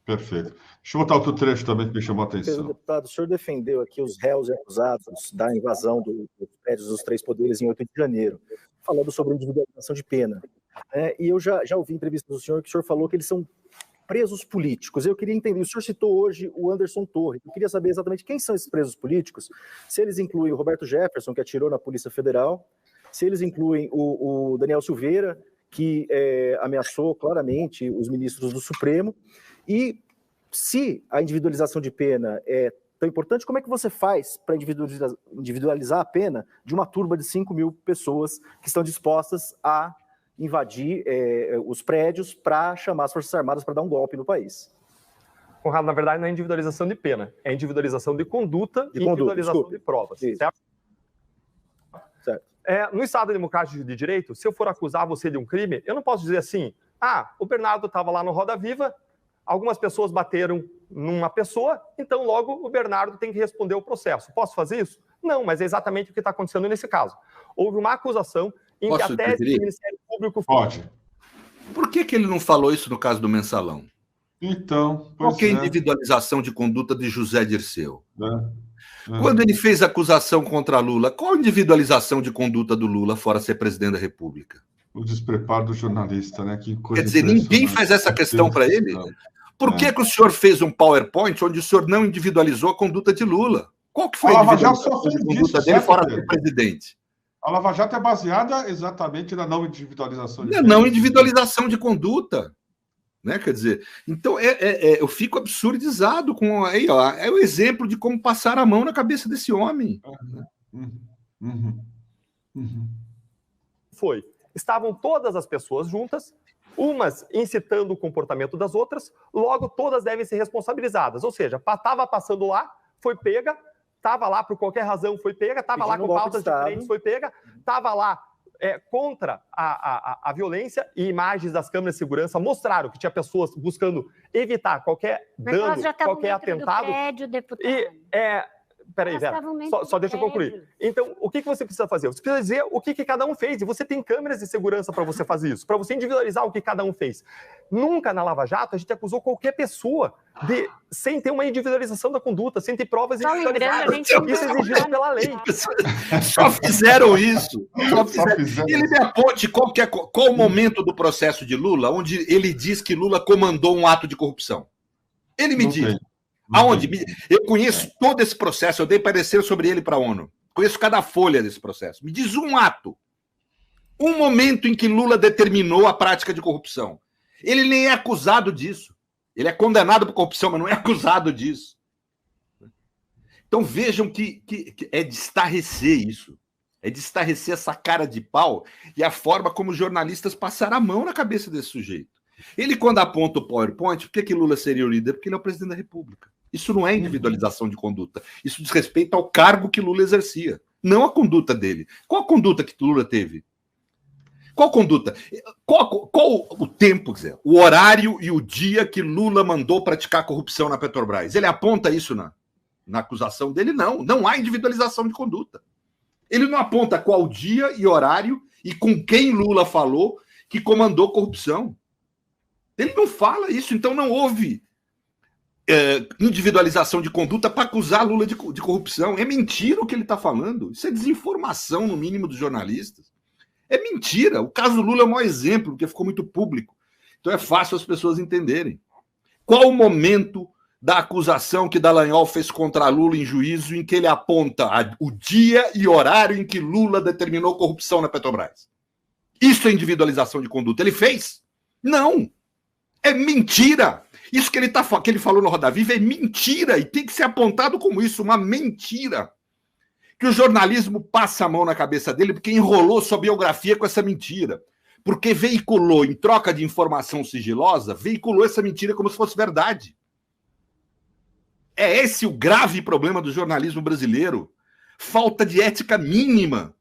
Perfeito. Deixa eu botar outro trecho também que me chamou a atenção. Deputado, o senhor defendeu aqui os réus e acusados da invasão dos prédios dos três poderes em 8 de janeiro, falando sobre individualização de pena. E eu já ouvi entrevistas do senhor que o senhor falou que eles são presos políticos. Eu queria entender, o senhor citou hoje o Anderson Torres, eu queria saber exatamente quem são esses presos políticos, se eles incluem o Roberto Jefferson, que atirou na Polícia Federal, se eles incluem o Daniel Silveira, que ameaçou claramente os ministros do Supremo, e se a individualização de pena é tão importante, como é que você faz para individualizar a pena de uma turba de 5 mil pessoas que estão dispostas a invadir os prédios para chamar as Forças Armadas para dar um golpe no país? Conrado, na verdade, não é individualização de pena, é individualização de conduta e individualização de provas. Certo? No Estado Democrático de Direito, se eu for acusar você de um crime, eu não posso dizer assim, o Bernardo estava lá no Roda Viva, algumas pessoas bateram numa pessoa, então logo o Bernardo tem que responder o processo. Posso fazer isso? Não, mas é exatamente o que está acontecendo nesse caso. Houve uma acusação em que a tese do Ministério Público... Pode. Por que ele não falou isso no caso do Mensalão? Então, qual que é a individualização de conduta de José Dirceu? Quando ele fez acusação contra Lula, qual a individualização de conduta do Lula fora ser presidente da República? O despreparo do jornalista, né? Que coisa. Quer dizer, ninguém faz essa questão para ele? Por que o senhor fez um PowerPoint onde o senhor não individualizou a conduta de Lula? Qual que foi a individualização de conduta dele fora ser presidente? A Lava Jato é baseada exatamente na não individualização de não individualização de conduta. Né? Quer dizer, então eu fico absurdizado com é o exemplo de como passar a mão na cabeça desse homem. Foi. Estavam todas as pessoas juntas, umas incitando o comportamento das outras, logo todas devem ser responsabilizadas. Ou seja, estava passando lá, foi pega, estava lá por qualquer razão, foi pega, estava lá com pautas diferentes, foi pega, estava lá contra a violência, e imagens das câmeras de segurança mostraram que tinha pessoas buscando evitar qualquer dano, qualquer atentado. Prédio, deputado. Peraí, Vera, só deixa eu concluir. Então, o que você precisa fazer? Você precisa dizer o que cada um fez, e você tem câmeras de segurança para você fazer isso, para você individualizar o que cada um fez. Nunca na Lava Jato a gente acusou qualquer pessoa sem ter uma individualização da conduta, sem ter provas individualizadas. Isso é exigido pela lei. Só fizeram isso. Ele me aponte qual o momento do processo de Lula onde ele diz que Lula comandou um ato de corrupção. Ele me diz. Aonde? Eu conheço todo esse processo, eu dei parecer sobre ele para a ONU. Conheço cada folha desse processo. Me diz um ato, um momento em que Lula determinou a prática de corrupção. Ele nem é acusado disso. Ele é condenado por corrupção, mas não é acusado disso. Então vejam que é de estarrecer isso. É de estarrecer essa cara de pau e a forma como os jornalistas passaram a mão na cabeça desse sujeito. Ele, quando aponta o PowerPoint, por que Lula seria o líder? Porque ele é o presidente da República. Isso não é individualização de conduta. Isso diz respeito ao cargo que Lula exercia, não a conduta dele. Qual a conduta que Lula teve? Qual conduta? Qual o tempo, quer dizer, o horário e o dia que Lula mandou praticar corrupção na Petrobras? Ele aponta isso na acusação dele? Não. Não há individualização de conduta. Ele não aponta qual dia e horário e com quem Lula falou que comandou corrupção. Ele não fala isso, então não houve individualização de conduta para acusar Lula de corrupção. É mentira o que ele está falando. Isso é desinformação, no mínimo, dos jornalistas. É mentira. O caso Lula é o maior exemplo, porque ficou muito público. Então é fácil as pessoas entenderem. Qual o momento da acusação que Dallagnol fez contra Lula em juízo em que ele aponta o dia e horário em que Lula determinou corrupção na Petrobras? Isso é individualização de conduta. Ele fez? Não. É mentira. Isso que ele falou no Roda Viva é mentira e tem que ser apontado como isso, uma mentira. Que o jornalismo passa a mão na cabeça dele porque enrolou sua biografia com essa mentira. Porque veiculou, em troca de informação sigilosa, veiculou essa mentira como se fosse verdade. É esse o grave problema do jornalismo brasileiro. Falta de ética mínima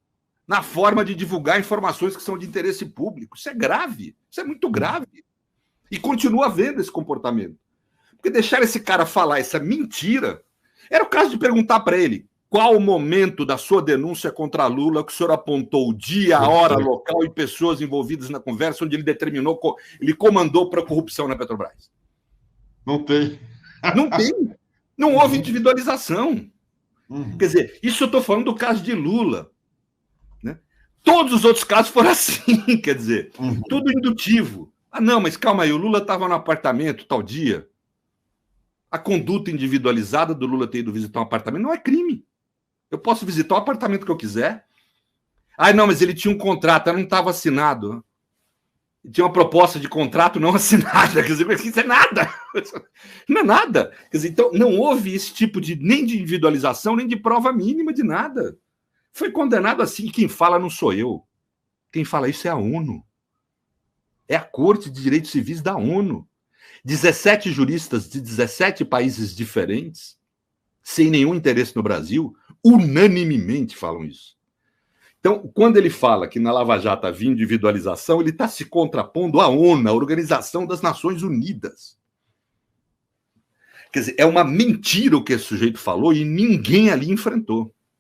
na forma de divulgar informações que são de interesse público. Isso é grave. Isso é muito grave. E continua havendo esse comportamento. Porque deixar esse cara falar essa mentira... Era o caso de perguntar para ele qual o momento da sua denúncia contra Lula que o senhor apontou o dia, a hora, local e pessoas envolvidas na conversa onde ele determinou, ele comandou para a corrupção na Petrobras. Não tem. Não tem. Não houve individualização. Quer dizer, isso eu estou falando do caso de Lula. Né? Todos os outros casos foram assim, quer dizer, tudo indutivo. Ah, não, mas calma aí, o Lula estava no apartamento tal dia. A conduta individualizada do Lula ter ido visitar um apartamento não é crime. Eu posso visitar o apartamento que eu quiser. Ah, não, mas ele tinha um contrato, não estava assinado. Tinha uma proposta de contrato não assinada. Quer dizer, isso é nada. Não é nada. Quer dizer, então, não houve esse tipo de nem de individualização, nem de prova mínima de nada. Foi condenado assim. Quem fala não sou eu. Quem fala isso é a ONU. É a Corte de Direitos Civis da ONU. 17 juristas de 17 países diferentes, sem nenhum interesse no Brasil, unanimemente falam isso. Então, quando ele fala que na Lava Jato havia individualização, ele está se contrapondo à ONU, a Organização das Nações Unidas. Quer dizer, é uma mentira o que esse sujeito falou e ninguém ali enfrentou.